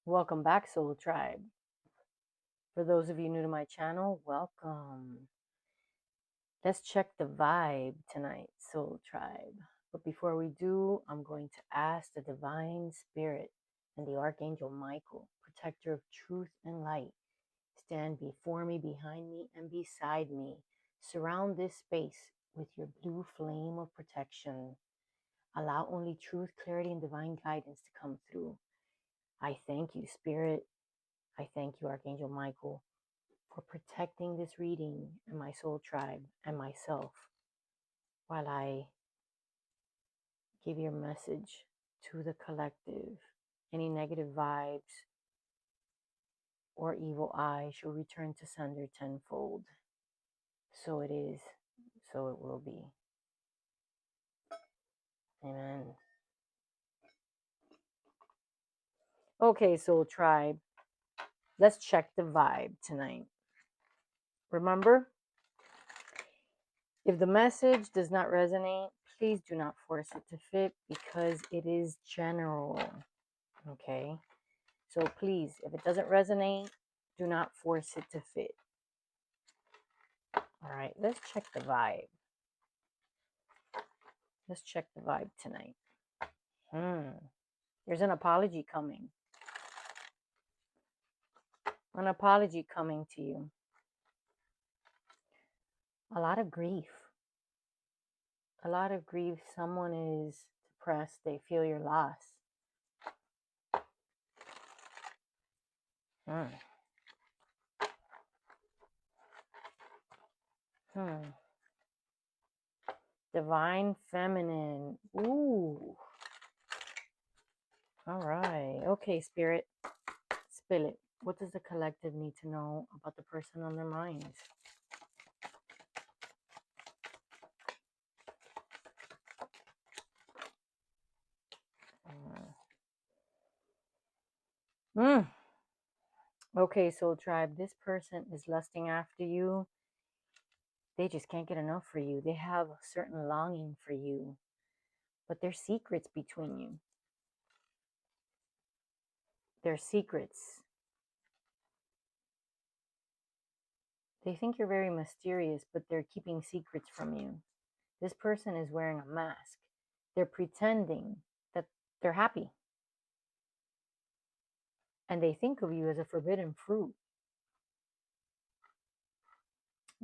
Welcome back, Soul Tribe. For those of you new to my channel, welcome. Let's check the vibe tonight, Soul Tribe. But before we do, I'm going to ask the Divine Spirit and the Archangel Michael, protector of truth and light, stand before me, behind me, and beside me. Surround this space with your blue flame of protection. Allow only truth, clarity, and divine guidance to come through. I thank you, Spirit. I thank you, Archangel Michael, for protecting this reading and my soul tribe and myself while I give your message to the collective. Any negative vibes or evil eye shall return to sender tenfold. So it is, so it will be. Amen. Okay, soul tribe, let's check the vibe tonight. Remember, if the message does not resonate, please do not force it to fit because it is general. Okay? So please, if it doesn't resonate, do not force it to fit. All right, let's check the vibe. Let's check the vibe tonight. There's an apology coming. An apology coming to you. A lot of grief. A lot of grief. Someone is depressed. They feel your loss. Divine Feminine. Ooh. All right. Okay, Spirit. Spill it. What does the collective need to know about the person on their minds? Okay, Soul Tribe. This person is lusting after you. They just can't get enough for you. They have a certain longing for you. But there's secrets between you. There's secrets. They think you're very mysterious, but they're keeping secrets from you. This person is wearing a mask. They're pretending that they're happy. And they think of you as a forbidden fruit.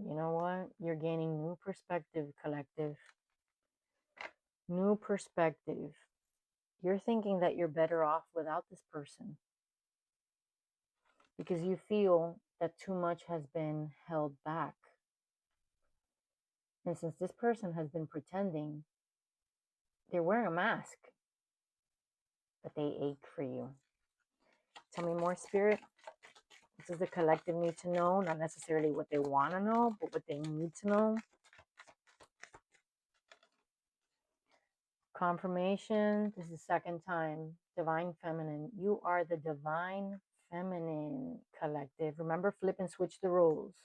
You know what? You're gaining new perspective, collective. New perspective. You're thinking that you're better off without this person because you feel that too much has been held back. And since this person has been pretending, they're wearing a mask, but they ache for you. Tell me more, Spirit. What does the collective need to know? Not necessarily what they want to know, but what they need to know. Confirmation. This is the second time. Divine Feminine. You are the Divine Feminine, collective. Remember, flip and switch the roles.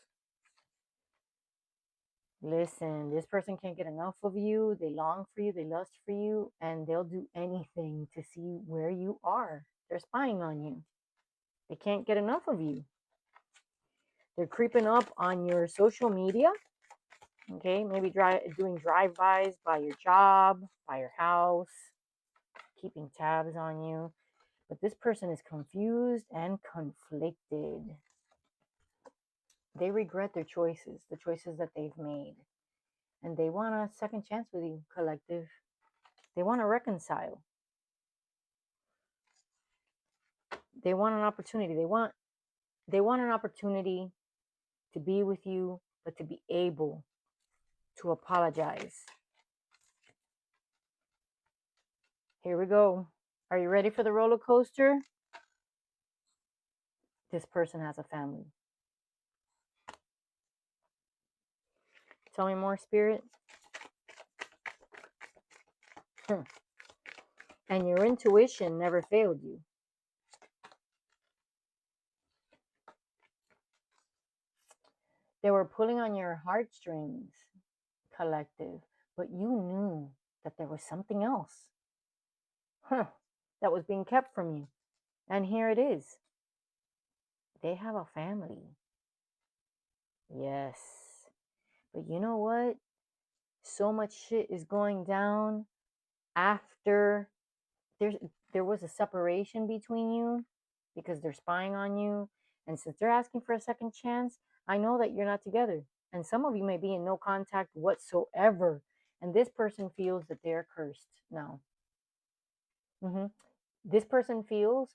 Listen, this person can't get enough of you. They long for you. They lust for you. And they'll do anything to see where you are. They're spying on you. They can't get enough of you. They're creeping up on your social media. Okay, maybe doing drive-bys by your job, by your house, keeping tabs on you. But this person is confused and conflicted. They regret their choices, the choices that they've made. And they want a second chance with you, collective. They want to reconcile. They want an opportunity. They want an opportunity to be with you, but to be able to apologize. Here we go. Are you ready for the roller coaster? This person has a family. Tell me more, Spirit. And your intuition never failed you. They were pulling on your heartstrings, collective, but you knew that there was something else. Huh. That was being kept from you. And here it is. They have a family. Yes. But you know what? So much shit is going down after there's there was a separation between you because they're spying on you. And since they're asking for a second chance, I know that you're not together. And some of you may be in no contact whatsoever. And this person feels that they're cursed now. hmm This person feels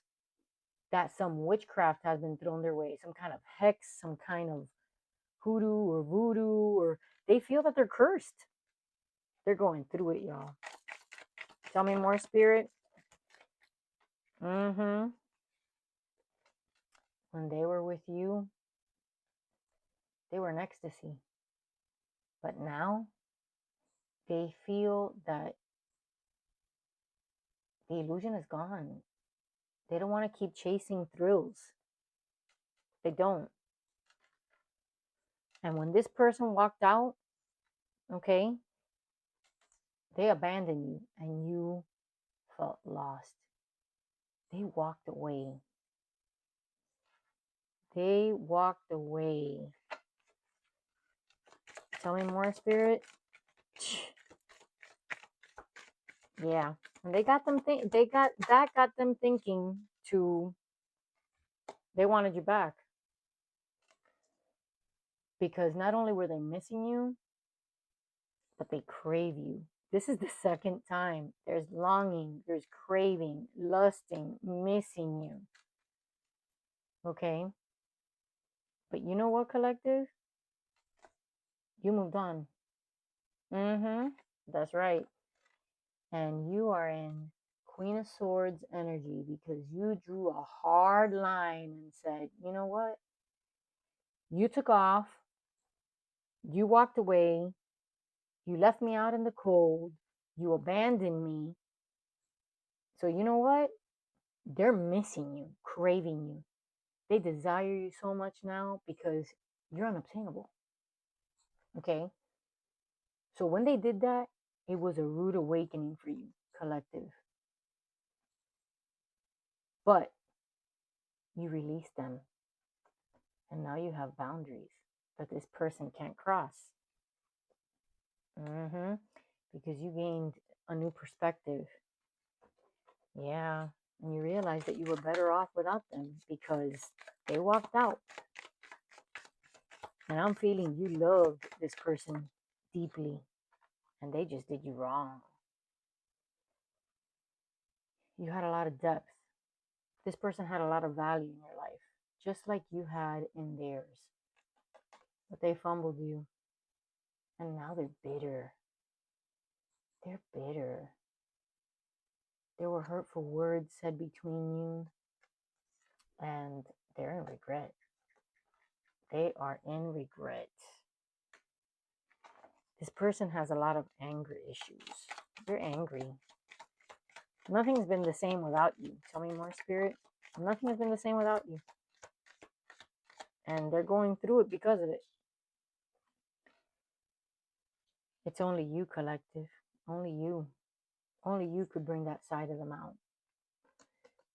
that some witchcraft has been thrown their way, some kind of hex, some kind of hoodoo or voodoo, or they feel that they're cursed. They're going through it, y'all. Tell me more, spirit. When they were with you, they were in ecstasy. But now they feel that the illusion is gone. They don't want to keep chasing thrills. They don't. And when this person walked out, okay, they abandoned you and you felt lost. They walked away. They walked away. Tell me more, spirit. Yeah. And they got them got them thinking to they wanted you back. Because not only were they missing you, but they crave you. This is the second time. There's longing, there's craving, lusting, missing you. Okay? But you know what, collective? You moved on. That's right. And you are in Queen of Swords energy because you drew a hard line and said, you know what? You took off, you walked away, you left me out in the cold, you abandoned me. So you know what? They're missing you, craving you. They desire you so much now because you're unobtainable. Okay? So when they did that, it was a rude awakening for you, collective. But you released them. And now you have boundaries that this person can't cross. Because you gained a new perspective. Yeah. And you realized that you were better off without them because they walked out. And I'm feeling you loved this person deeply and they just did you wrong. You had a lot of depth. This person had a lot of value in your life, just like you had in theirs. But they fumbled you. And now they're bitter. They're bitter. There were hurtful words said between you. And they're in regret. They are in regret. This person has a lot of anger issues. They're angry. Nothing's been the same without you. Tell me more, spirit. Nothing has been the same without you. And they're going through it because of it. It's only you, collective. Only you. Only you could bring that side of them out.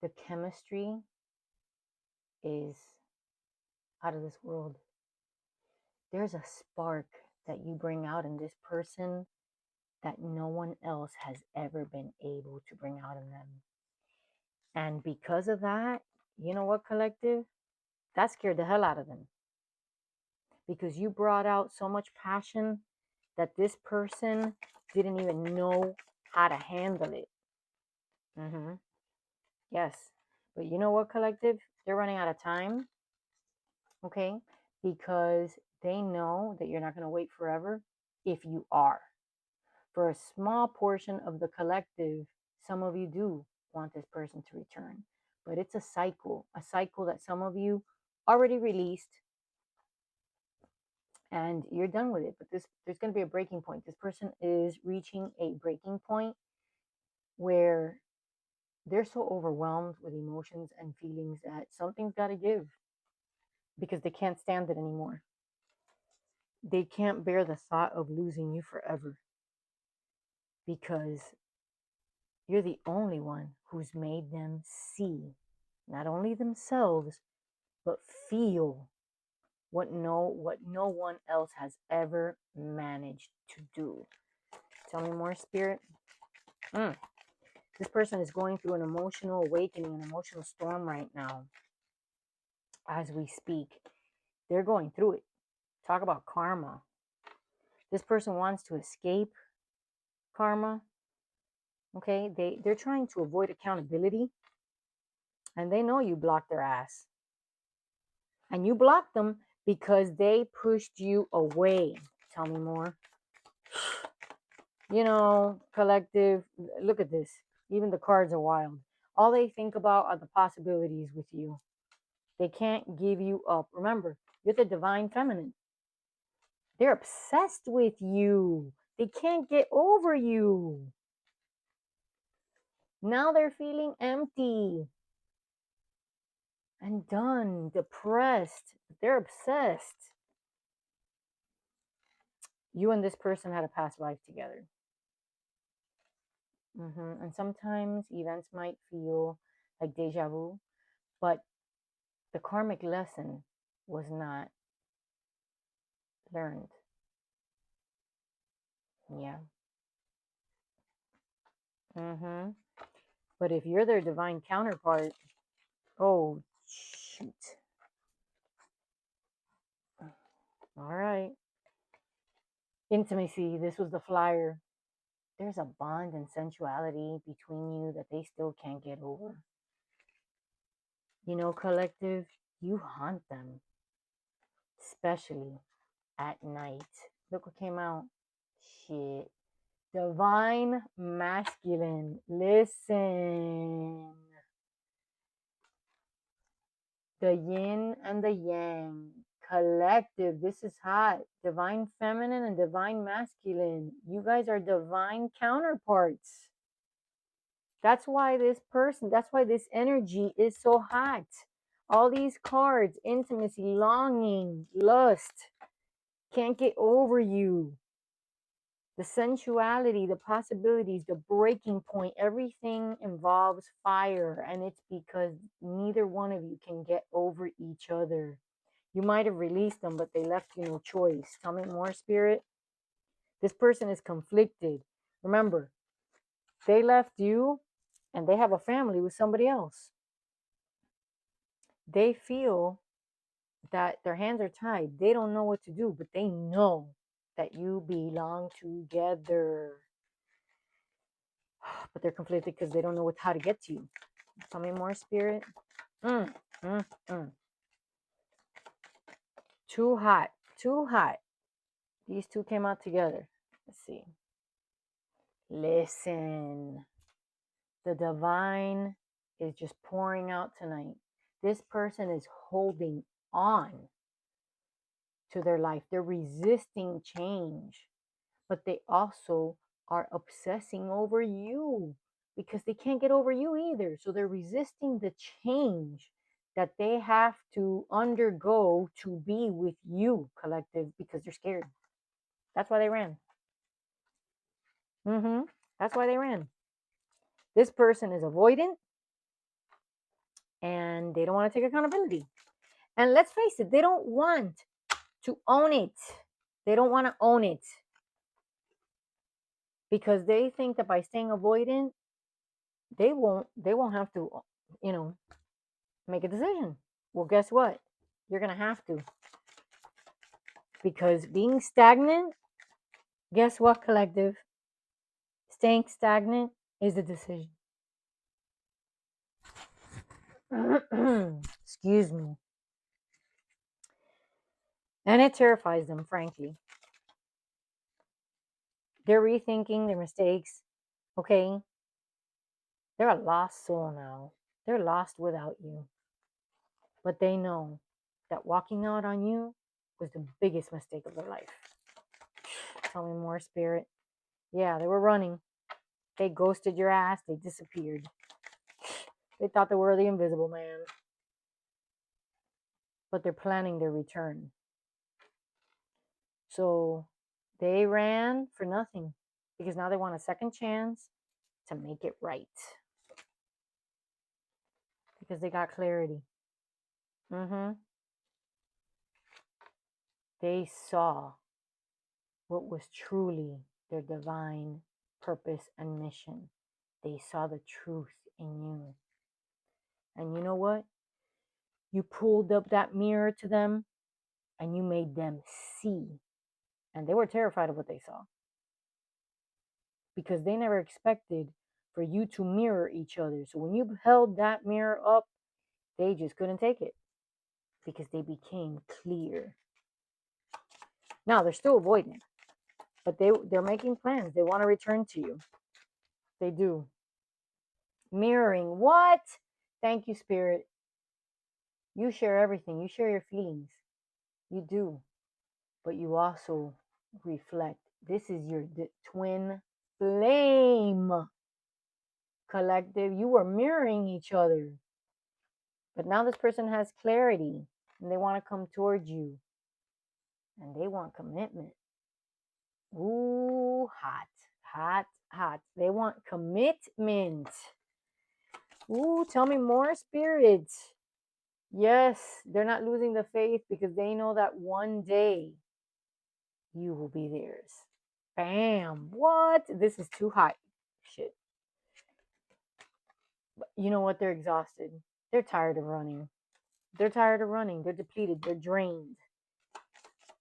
The chemistry is out of this world. There's a spark that you bring out in this person that no one else has ever been able to bring out in them. And because of that, you know what, collective? That scared the hell out of them. Because you brought out so much passion that this person didn't even know how to handle it. Yes. But you know what, collective? They're running out of time. Okay? Because they know that you're not going to wait forever if you are. For a small portion of the collective, some of you do want this person to return. But it's a cycle that some of you already released and you're done with it. But there's going to be a breaking point. This person is reaching a breaking point where they're so overwhelmed with emotions and feelings that something's got to give because they can't stand it anymore. They can't bear the thought of losing you forever because You're the only one who's made them see not only themselves, but feel what no one else has ever managed to do. Tell me more, Spirit. Mm. This person is going through an emotional awakening, an emotional storm right now as we speak. They're going through it. Talk about karma. This person wants to escape karma. Okay, they're trying to avoid accountability, and they know you blocked their ass. And you blocked them because they pushed you away. Tell me more. Collective, look at this. Even the cards are wild. All they think about are the possibilities with you. They can't give you up. Remember, you're the divine feminine. They're obsessed with you. They can't get over you. Now they're feeling empty and done, depressed. They're obsessed. You and this person had a past life together. And sometimes events might feel like deja vu, but the karmic lesson was not learned. Yeah. But if you're their divine counterpart, oh, shoot. All right. Intimacy. This was the flyer. There's a bond and sensuality between you that they still can't get over. Collective, you haunt them, especially at night. Look what came out. Shit. Divine masculine. Listen. The yin and the yang. Collective. This is hot. Divine feminine and divine masculine. You guys are divine counterparts. That's why this energy is so hot. All these cards, intimacy, longing, lust, can't get over you. The sensuality, the possibilities, the breaking point, everything involves fire. And it's because neither one of you can get over each other. You might have released them, but they left you no choice. Tell me more, Spirit. This person is conflicted. Remember, they left you and they have a family with somebody else. They feel that their hands are tied. They don't know what to do, but they know that you belong together. But they're conflicted because they don't know how to get to you. Tell me more, Spirit. Too hot. Too hot. These two came out together. Let's see. Listen. The divine is just pouring out tonight. This person is holding on to their life. They're resisting change, but they also are obsessing over you because they can't get over you either. So they're resisting the change that they have to undergo to be with you, collective, because they're scared. That's why they ran. That's why they ran. This person is avoidant and they don't want to take accountability. And let's face it, they don't want to own it. They don't want to own it because they think that by staying avoidant, they won't have to, make a decision. Well, guess what? You're going to have to. Because being stagnant, guess what, collective? Staying stagnant is a decision. Excuse me. And it terrifies them, frankly. They're rethinking their mistakes, okay? They're a lost soul now. They're lost without you. But they know that walking out on you was the biggest mistake of their life. Tell me more, Spirit. Yeah, they were running. They ghosted your ass. They disappeared. They thought they were the invisible man. But they're planning their return. So they ran for nothing because now they want a second chance to make it right. Because they got clarity. They saw what was truly their divine purpose and mission. They saw the truth in you. And you know what? You pulled up that mirror to them and you made them see. And they were terrified of what they saw. Because they never expected for you to mirror each other. So when you held that mirror up, they just couldn't take it. Because they became clear. Now, they're still avoiding. But they're making plans. They want to return to you. They do. Mirroring. What? Thank you, Spirit. You share everything. You share your feelings. You do. But you also reflect. This is your twin flame. Collective. You were mirroring each other. But now this person has clarity. And they want to come towards you. And they want commitment. Ooh, hot. Hot, hot. They want commitment. Ooh, tell me more, Spirit. Yes, they're not losing the faith because they know that one day you will be theirs. Bam. What? This is too hot. Shit. But you know what? They're exhausted. They're tired of running. They're tired of running. They're depleted. They're drained.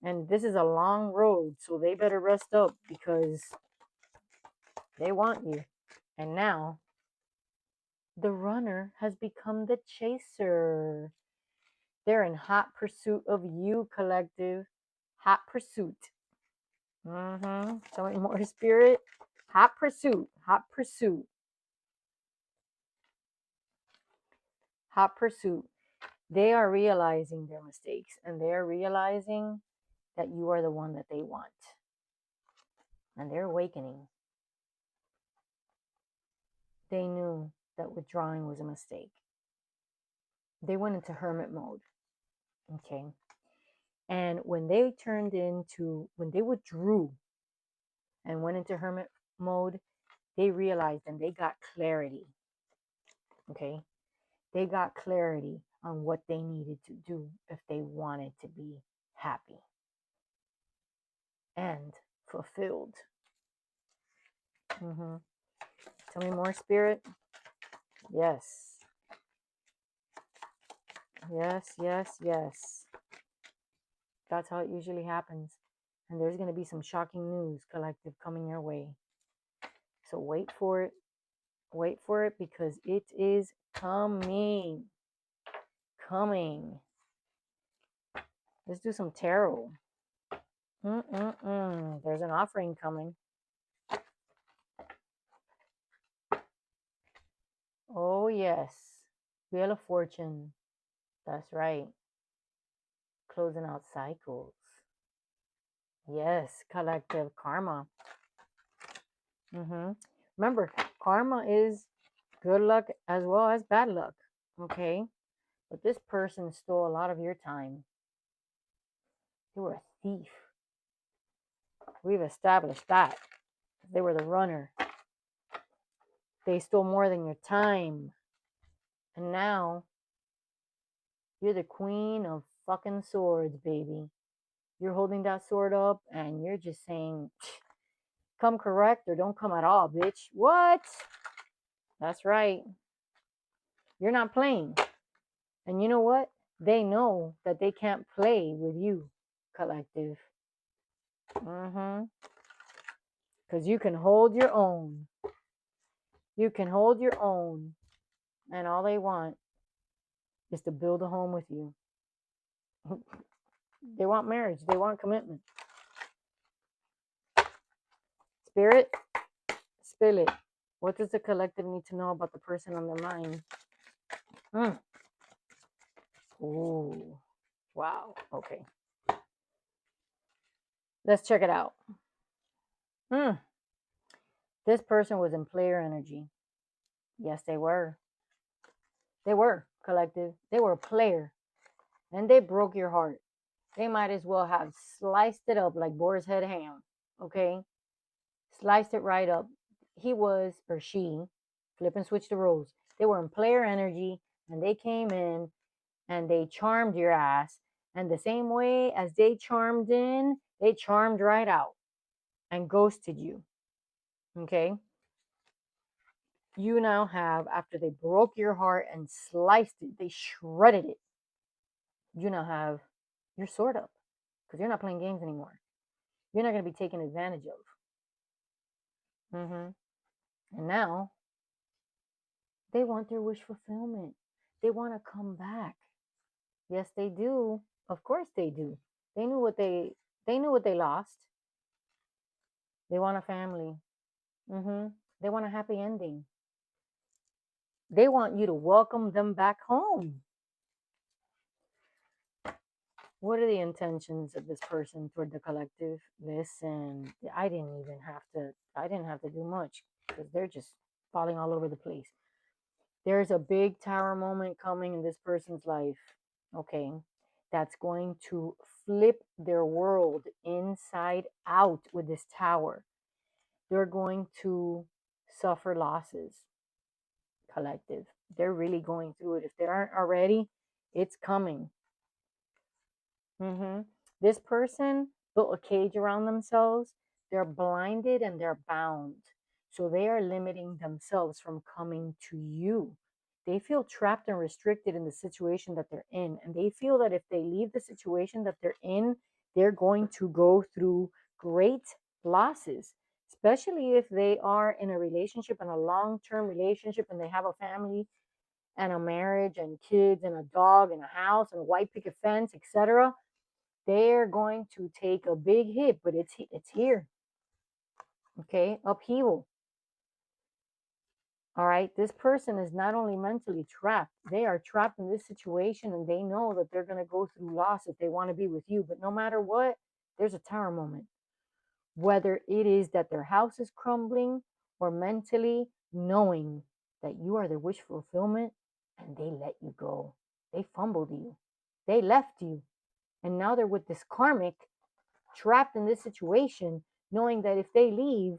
And this is a long road, so they better rest up because they want you. And now the runner has become the chaser. They're in hot pursuit of you, collective. Hot pursuit. Tell me more, Spirit. Hot pursuit. Hot pursuit. Hot pursuit. They are realizing their mistakes and they are realizing that you are the one that they want. And they're awakening. They knew that withdrawing was a mistake. They went into hermit mode. Okay. And when they withdrew and went into hermit mode, they realized and they got clarity. Okay. They got clarity on what they needed to do if they wanted to be happy and fulfilled. Tell me more, Spirit. Yes. Yes, yes, yes. That's how it usually happens. And there's going to be some shocking news, collective, coming your way. So wait for it. Wait for it because it is coming. Coming. Let's do some tarot. There's an offering coming. Oh, yes. Wheel of Fortune. That's right. Closing out cycles. Yes, collective karma. Remember, karma is good luck as well as bad luck. Okay? But this person stole a lot of your time. They were a thief. We've established that. They were the runner. They stole more than your time. And now, you're the queen of fucking swords, baby. You're holding that sword up and you're just saying, come correct or don't come at all, bitch. What? That's right. You're not playing. And you know what? They know that they can't play with you, collective. Because you can hold your own. You can hold your own. And all they want is to build a home with you. They want marriage. They want commitment. Spirit, spill it. What does the collective need to know about the person on their mind? Ooh. Wow. Okay. Let's check it out. This person was in player energy. Yes, they were. They were, collective. They were a player. And they broke your heart. They might as well have sliced it up like Boar's Head ham. Okay? Sliced it right up. he was, or she, flip and switch the roles. They were in player energy and they came in and they charmed your ass. And the same way as they charmed in, they charmed right out and ghosted you. Okay. You now have, after they broke your heart and sliced it, they shredded it. You now have your sword up because you're not playing games anymore. You're not going to be taken advantage of. And now they want their wish fulfillment. They want to come back. Yes, they do. Of course they do. They knew what they knew what they lost. They want a family. They want a happy ending. They want you to welcome them back home. What are the intentions of this person toward the collective? Listen, I didn't have to do much because they're just falling all over the place. There's a big tower moment coming in this person's life, okay, that's going to flip their world inside out with this tower. They're going to suffer losses, collective. They're really going through it. If they aren't already, it's coming. This person built a cage around themselves. They're blinded and they're bound. So they are limiting themselves from coming to you. They feel trapped and restricted in the situation that they're in. And they feel that if they leave the situation that they're in, they're going to go through great losses, especially if they are in a relationship, in a long term relationship, and they have a family and a marriage and kids and a dog and a house and a white picket fence, etc. They're going to take a big hit, but it's here. Okay, upheaval. All right, this person is not only mentally trapped, they are trapped in this situation and they know that they're going to go through loss if they want to be with you. But no matter what, there's a tower moment. Whether it is that their house is crumbling or mentally knowing that you are their wish fulfillment and they let you go. They fumbled you, they left you. And now they're with this karmic trapped in this situation, knowing that if they leave,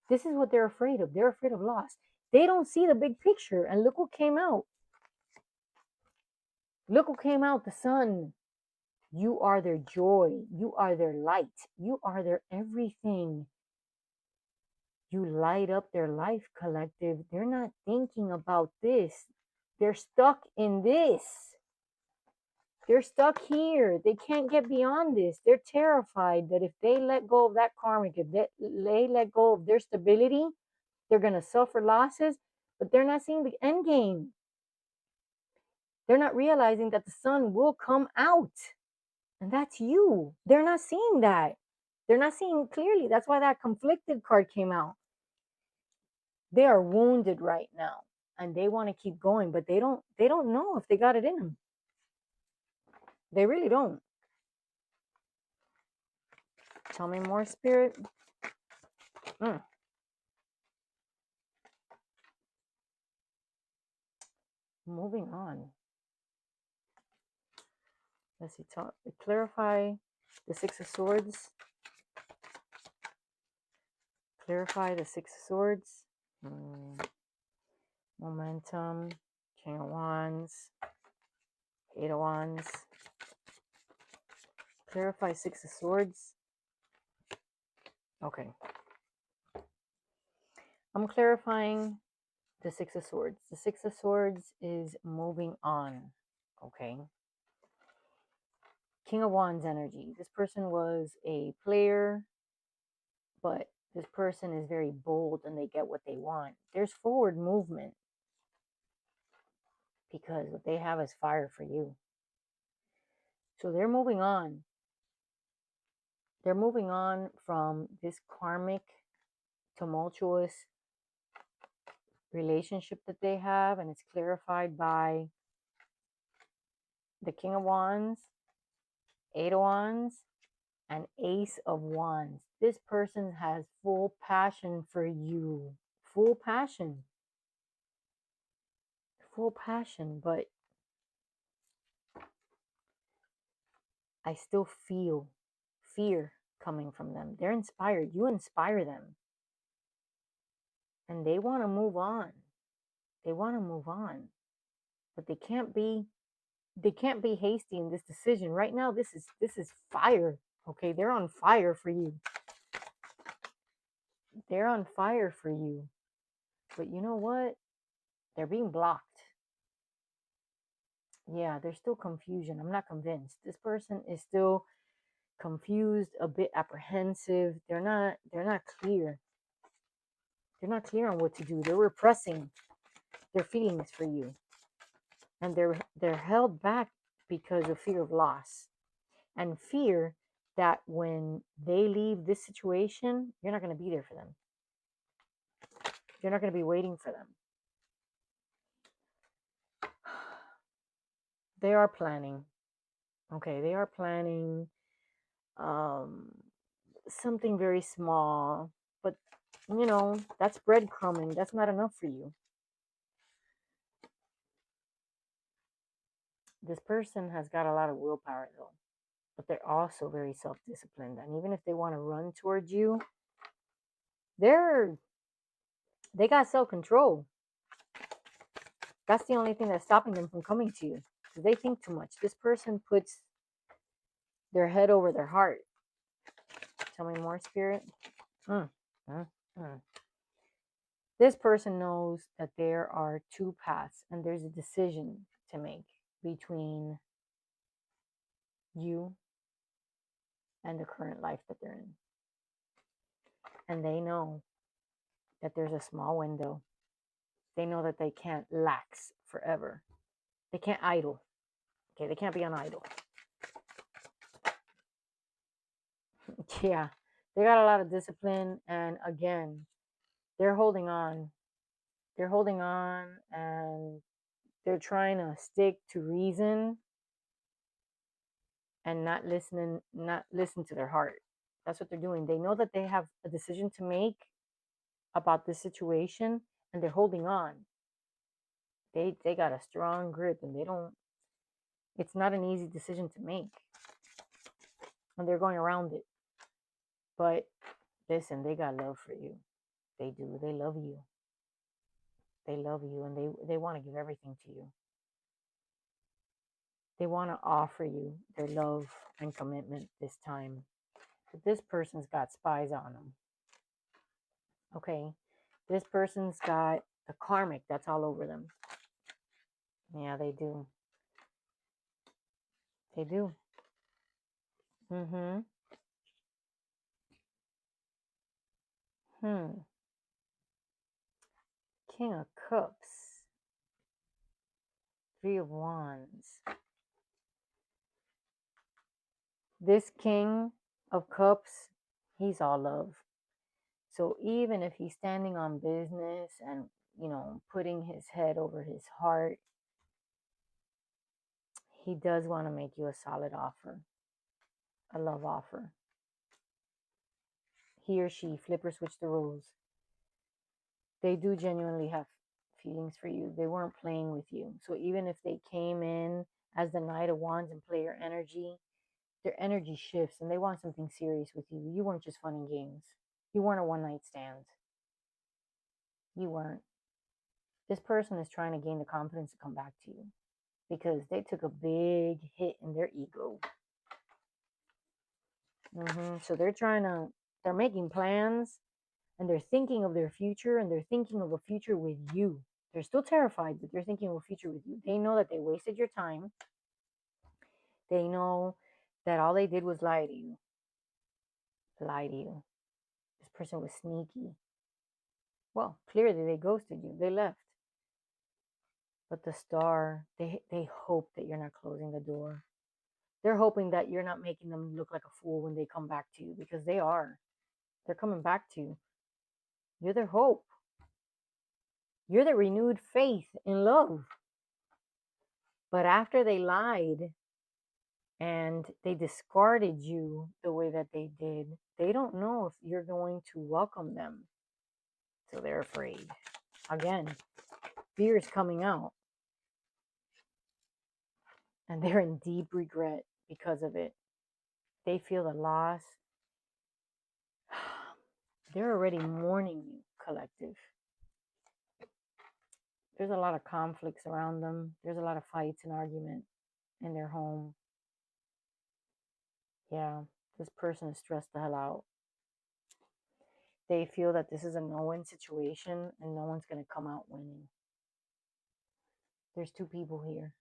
this is what they're afraid of. They're afraid of loss. They don't see the big picture. And look what came out. Look what came out, the sun. You are their joy. You are their light. You are their everything. You light up their life, collective. They're not thinking about this. They're stuck in this. They're stuck here. They can't get beyond this. They're terrified that if they let go of that karmic, if they let go of their stability, they're going to suffer losses, but they're not seeing the end game. They're not realizing that the sun will come out, and that's you. They're not seeing that. They're not seeing clearly. That's why that conflicted card came out. They are wounded right now, and they want to keep going, but they don't know if they got it in them. They really don't. Tell me more, Spirit. Moving on. Let's see. Clarify the Six of Swords. Clarify the Six of Swords. Momentum. King of Wands. Eight of Wands. Clarify Six of Swords. Okay. I'm clarifying the Six of Swords. The Six of Swords is moving on. Okay. King of Wands energy. This person was a player, but this person is very bold and they get what they want. There's forward movement because what they have is fire for you. So they're moving on. They're moving on from this karmic, tumultuous relationship that they have, and it's clarified by the King of Wands, Eight of Wands, and Ace of Wands. This person has full passion for you. Full passion. Full passion, but I still feel fear coming from them. They're inspired. You inspire them. and they want to move on. They want to move on, but they can't be hasty in this decision. Right now, this is fire. Okay, they're on fire for you. They're on fire for you. But you know what? They're being blocked. Yeah, there's still confusion. I'm not convinced. This person is still confused, a bit apprehensive. They're not clear. They're not clear on what to do. They're repressing their feelings for you. And they're held back because of fear of loss and fear that when they leave this situation, you're not going to be there for them. You're not going to be waiting for them. They are planning. Okay, they are planning um, something very small, but that's breadcrumbing. That's not enough for you. This person has got a lot of willpower though, but they're also very self-disciplined. And even if they want to run towards you, they're they got self-control. That's the only thing that's stopping them from coming to you because they think too much. This person puts their head over their heart. Tell me more, spirit. Mm, mm, mm. This person knows that there are two paths and there's a decision to make between you and the current life that they're in. And they know that there's a small window. They know that they can't lax forever. They can't idle. Okay, they can't be on idle. Yeah, they got a lot of discipline, and again, they're holding on. They're holding on, and they're trying to stick to reason and not listen to their heart. That's what they're doing. They know that they have a decision to make about this situation, and they're holding on. They got a strong grip, and they don't. It's not an easy decision to make, and they're going around it. But listen, they got love for you. They do. They love you. They love you, and they want to give everything to you. They want to offer you their love and commitment this time. But this person's got spies on them. Okay, this person's got the karmic that's all over them. Yeah, they do. They do. Mm-hmm. Hmm. King of Cups. Three of Wands. This King of Cups, he's all love. So even if he's standing on business and, putting his head over his heart, he does want to make you a solid offer, a love offer. He or she, flip or switch the roles. They do genuinely have feelings for you. They weren't playing with you. So even if they came in as the Knight of Wands and play your energy, their energy shifts and they want something serious with you. You weren't just fun and games. You weren't a one night stand. You weren't. This person is trying to gain the confidence to come back to you because they took a big hit in their ego. So they're making plans and they're thinking of their future and they're thinking of a future with you. They're still terrified, but they're thinking of a future with you. They know that they wasted your time. They know that all they did was lie to you. Lie to you. This person was sneaky. Well, clearly they ghosted you. They left. But the star, they hope that you're not closing the door. They're hoping that you're not making them look like a fool when they come back to you because they are. They're coming back to you. You're their hope. You're the renewed faith in love. But after they lied and they discarded you the way that they did, they don't know if you're going to welcome them. So they're afraid. Again, fear is coming out. And they're in deep regret because of it. They feel the loss. They're already mourning you, collective. There's a lot of conflicts around them. There's a lot of fights and argument in their home. Yeah, this person is stressed the hell out. They feel that this is a no-win situation and no one's going to come out winning. There's two people here,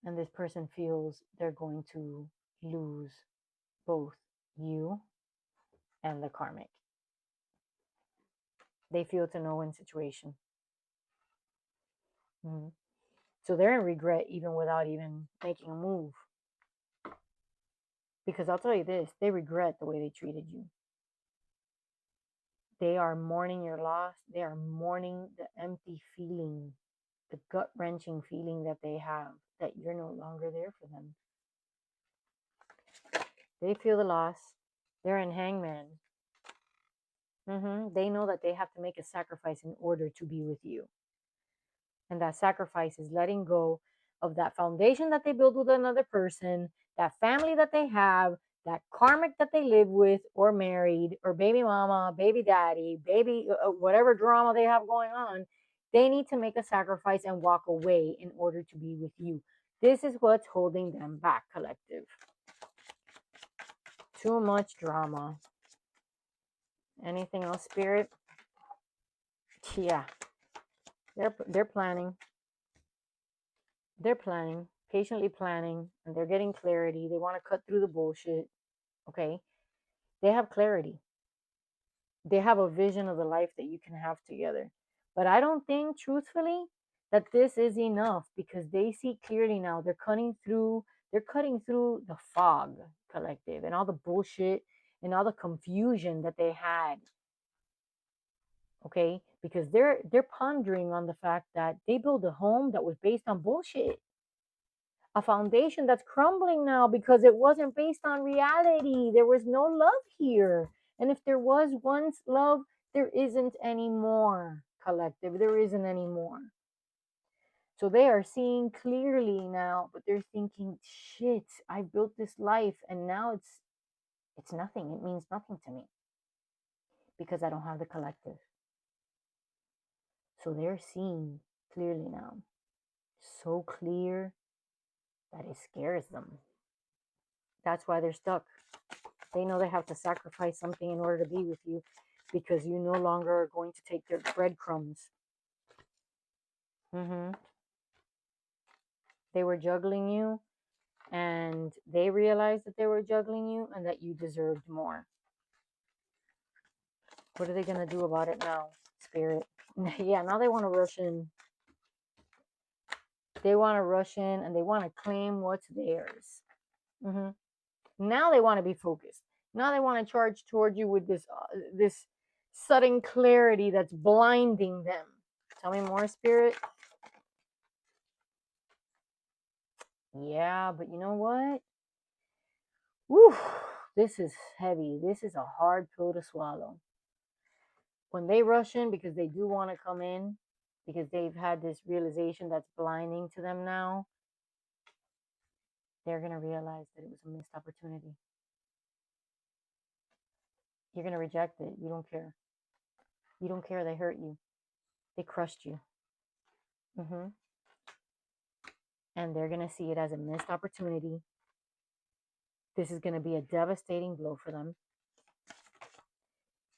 and this person feels they're going to lose both you and the karmic. They feel it's a no-win situation. Mm-hmm. So they're in regret even without even making a move. Because I'll tell you this, they regret the way they treated you. They are mourning your loss. They are mourning the empty feeling, the gut wrenching feeling that they have that you're no longer there for them. They feel the loss. They're in hangman. They know that they have to make a sacrifice in order to be with you. And that sacrifice is letting go of that foundation that they build with another person, that family that they have, that karmic that they live with or married or baby mama, baby daddy, baby, whatever drama they have going on. They need to make a sacrifice and walk away in order to be with you. This is what's holding them back, collective. Too much drama. Anything else, spirit? Yeah. They're planning. They're planning, patiently planning, and they're getting clarity. They want to cut through the bullshit. Okay? They have clarity. They have a vision of the life that you can have together. But I don't think, truthfully, that this is enough because they see clearly now. They're cutting through the fog, collective, and all the bullshit and all the confusion that they had. Okay? Because they're pondering on the fact that they built a home that was based on bullshit. A foundation that's crumbling now because it wasn't based on reality. There was no love here. And if there was once love, there isn't anymore, collective. There isn't anymore. So they are seeing clearly now, but they're thinking, shit, I built this life and now it's nothing. It means nothing to me because I don't have the collective. So they're seeing clearly now. So clear that it scares them. That's why they're stuck. They know they have to sacrifice something in order to be with you because you no longer are going to take their breadcrumbs. They were juggling you and they realized that they were juggling you and that you deserved more. What are they going to do about it now, spirit? Yeah, now they want to rush in. They want to rush in and they want to claim what's theirs. Now they want to be focused. Now they want to charge toward you with this sudden clarity that's blinding them. Tell me more, spirit. Yeah, but you know what? Whew, this is heavy. This is a hard pill to swallow. When they rush in because they do want to come in, because they've had this realization that's blinding to them now, they're going to realize that it was a missed opportunity. You're going to reject it. You don't care. You don't care. They hurt you. They crushed you. And they're going to see it as a missed opportunity. This is going to be a devastating blow for them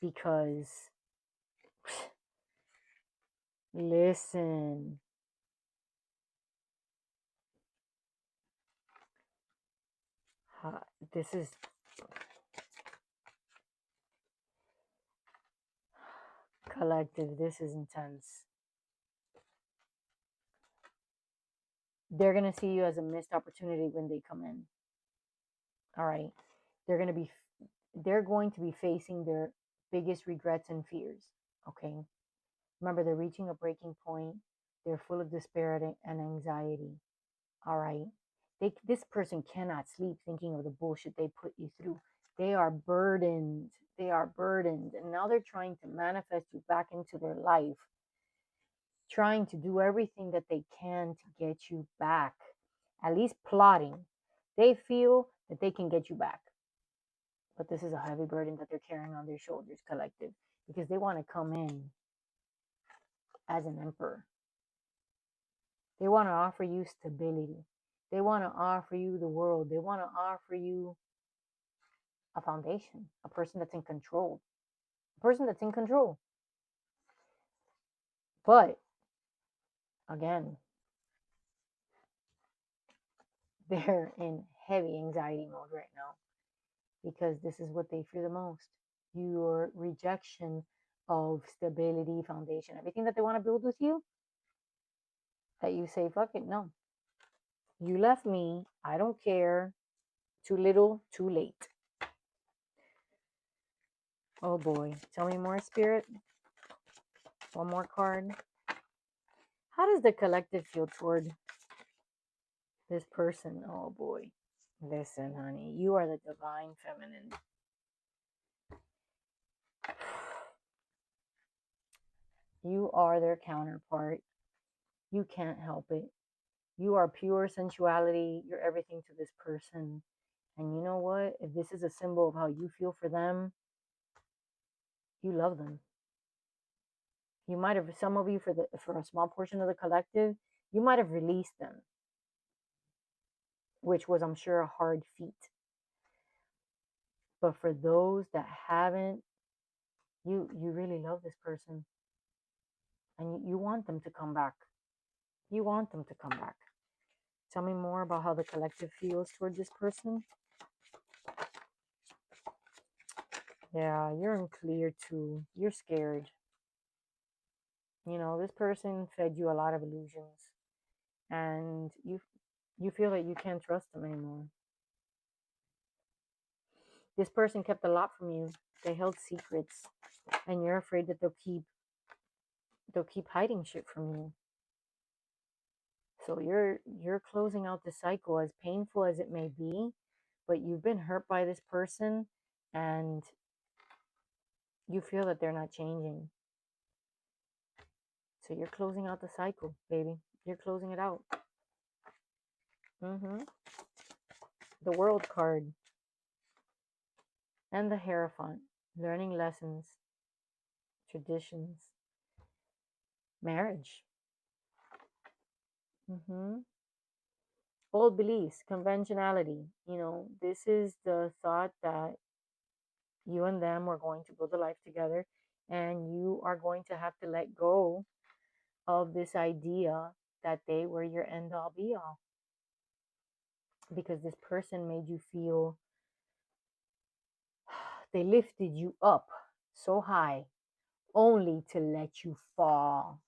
because, listen, this is collective. This is intense. They're going to see you as a missed opportunity when they come in. All right. They're going to be facing their biggest regrets and fears. Okay. Remember, they're reaching a breaking point. They're full of despair and anxiety. All right. This person cannot sleep thinking of the bullshit they put you through. They are burdened. They are burdened. And now they're trying to manifest you back into their life, trying to do everything that they can to get you back, at least plotting. They feel that they can get you back. But this is a heavy burden that they're carrying on their shoulders, collective, because they want to come in as an emperor. They want to offer you stability. They want to offer you the world. They want to offer you a foundation, a person that's in control, a person that's in control. But again, they're in heavy anxiety mode right now because this is what they fear the most: your rejection of stability, foundation, everything that they want to build with you. That you say, fuck it, no. You left me. I don't care. Too little, too late. Oh boy. Tell me more, Spirit. One more card. How does the collective feel toward this person? Oh boy. Listen, honey. You are the divine feminine. You are their counterpart. You can't help it. You are pure sensuality. You're everything to this person. And you know what? If this is a symbol of how you feel for them, you love them. You might have, some of you, for a small portion of the collective, you might have released them, which was, I'm sure, a hard feat. But for those that haven't, you really love this person, and you want them to come back. You want them to come back. Tell me more about how the collective feels towards this person. Yeah, you're unclear too. You're scared. You know, this person fed you a lot of illusions, and you feel that you can't trust them anymore. This person kept a lot from you. They held secrets, and you're afraid that they'll keep hiding shit from you. So you're closing out the cycle, as painful as it may be, but you've been hurt by this person, and you feel that they're not changing. So you're closing out the cycle, baby. You're closing it out. The World card and the Hierophant. Learning lessons, traditions, marriage. Old beliefs, conventionality. You know, this is the thought that you and them are going to build a life together, and you are going to have to let go of this idea that they were your end all be all, because this person made you feel they lifted you up so high only to let you fall,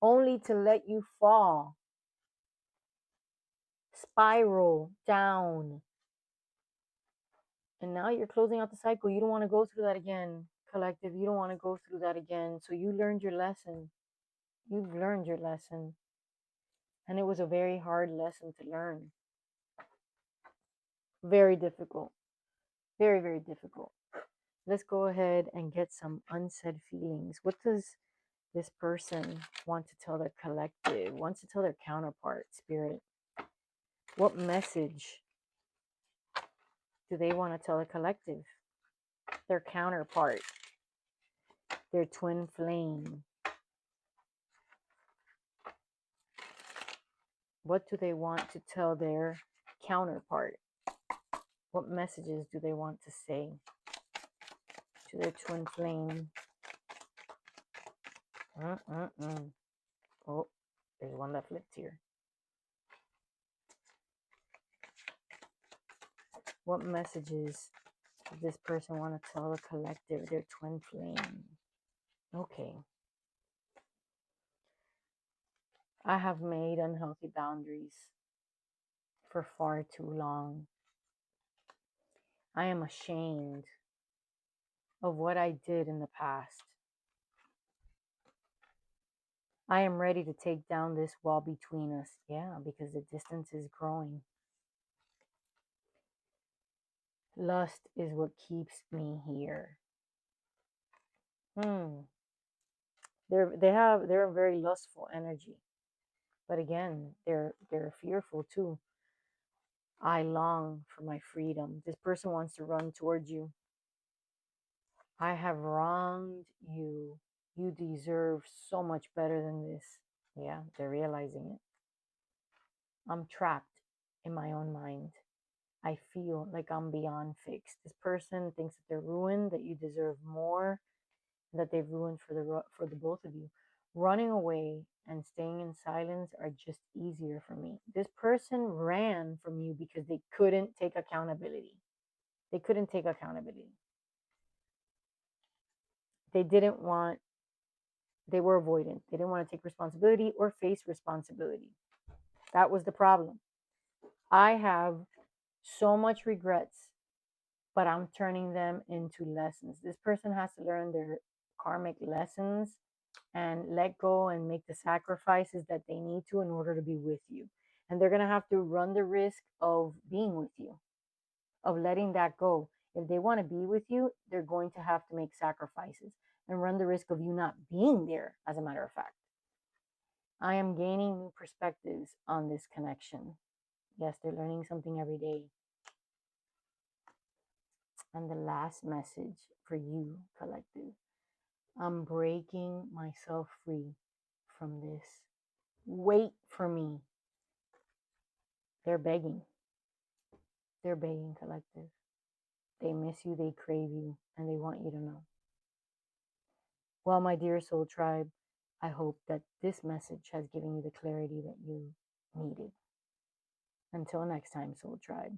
only to let you fall, spiral down. And now you're closing out the cycle. You don't want to go through that again, collective. You don't want to go through that again. So you learned your lesson. You've learned your lesson. And it was a very hard lesson to learn. Very difficult. Very, very difficult. Let's go ahead and get some unsaid feelings. What does this person want to tell their collective, wants to tell their counterpart, Spirit? What message do they want to tell the collective, their counterpart, their twin flame? What do they want to tell their counterpart? What messages do they want to say to their twin flame? Oh, there's one that flipped here. What messages does this person want to tell the collective, their twin flame? Okay. I have made unhealthy boundaries for far too long. I am ashamed of what I did in the past. I am ready to take down this wall between us. Yeah, because the distance is growing. Lust is what keeps me here. They're a very lustful energy. But again, they're fearful too. I long for my freedom. This person wants to run towards you. I have wronged you. You deserve so much better than this. Yeah, they're realizing it. I'm trapped in my own mind. I feel like I'm beyond fixed. This person thinks that they're ruined, that you deserve more, that they've ruined for the both of you. Running away and staying in silence are just easier for me. This person ran from you because they couldn't take accountability. They couldn't take accountability. They didn't want, they were avoidant. They didn't want to take responsibility or face responsibility. That was the problem. I have so much regrets, but I'm turning them into lessons. This person has to learn their karmic lessons and let go and make the sacrifices that they need to in order to be with you. And they're going to have to run the risk of being with you, of letting that go. If they want to be with you, they're going to have to make sacrifices and run the risk of you not being there, as a matter of fact. I am gaining new perspectives on this connection. Yes, they're learning something every day. And the last message for you, collective: I'm breaking myself free from this. Wait for me. They're begging. They're begging, collective. They miss you, they crave you, and they want you to know. Well, my dear soul tribe, I hope that this message has given you the clarity that you needed. Until next time, soul tribe.